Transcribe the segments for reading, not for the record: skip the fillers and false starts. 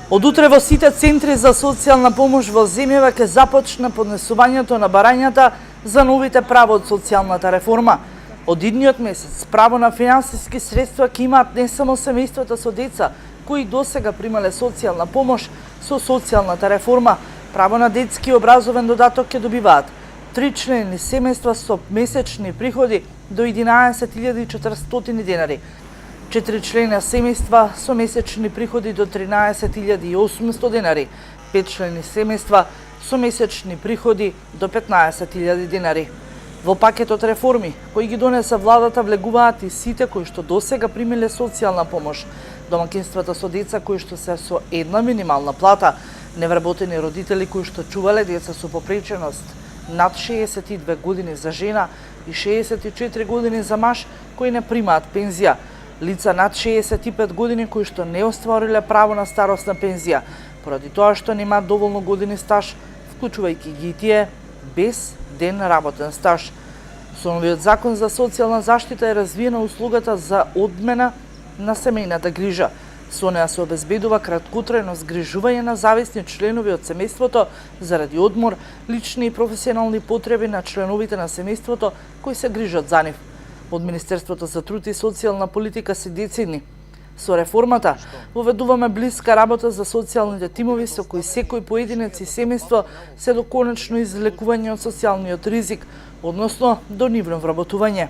Од утре во сите центри за социјална помош во земјава ќе започне поднесувањето на барањата за новите права од социјалната реформа. Од идниот месец право на финансиски средства ќе имаат не само семејствата со деца, кои досега примале социјална помош со социјалната реформа. Право на детски образовен додаток ќе добиваат тричлени семејства со месечни приходи до 11.400 денари, 4-члени семејства со месечни приходи до 13.800 денари, 5-члени семејства со месечни приходи до 15.000 денари. Во пакетот реформи кои ги донесе владата влегуваат и сите кои што досега примиле социјална помош, домаќинствата со деца кои што се со една минимална плата, невработени родители кои што чувале деца со попреченост над 62 години за жена и 64 години за маж кои не примаат пензија, лица над 65 години кои што не оствариле право на старосна пензија, поради тоа што немаат доволно години стаж, вклучувајќи ги и тие без ден работен стаж. Со новиот закон за социјална заштита е развиена услугата за одмена на семејната грижа. Со неа се обезбедува краткотрајно згрижување на зависни членови од семејството заради одмор, лични и професионални потреби на членовите на семејството кои се грижат за нив. Од Министерството за труд и социјална политика се децидни. Со реформата воведуваме блиска работа за социјалните тимови со кои секој поединец и семејство се до конечно излекување од социјалниот ризик, односно до нивно вработување.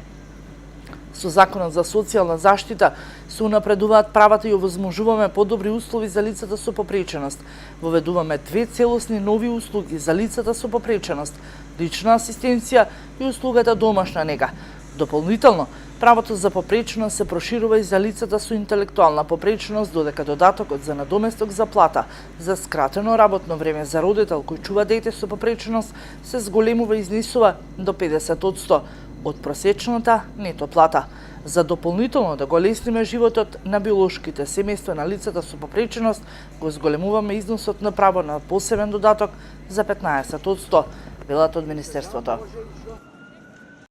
Со Законот за социјална заштита се унапредуваат правата и овозможуваме подобри услови за лицата со попреченост. Воведуваме две целосни нови услуги за лицата со попреченост: лична асистенција и услугата домашна нега. Дополнително, правото за попреченост се проширува и за лицата со интелектуална попреченост, додека додатокот за надоместок за плата за скратено работно време за родител кој чува дете со попреченост се зголемува и изнесува до 50% од просечната нето плата. За дополнително да го лесниме животот на биолошките семејства на лицата со попреченост, го зголемуваме износот на право на посебен додаток за 15%, велат од Министерството.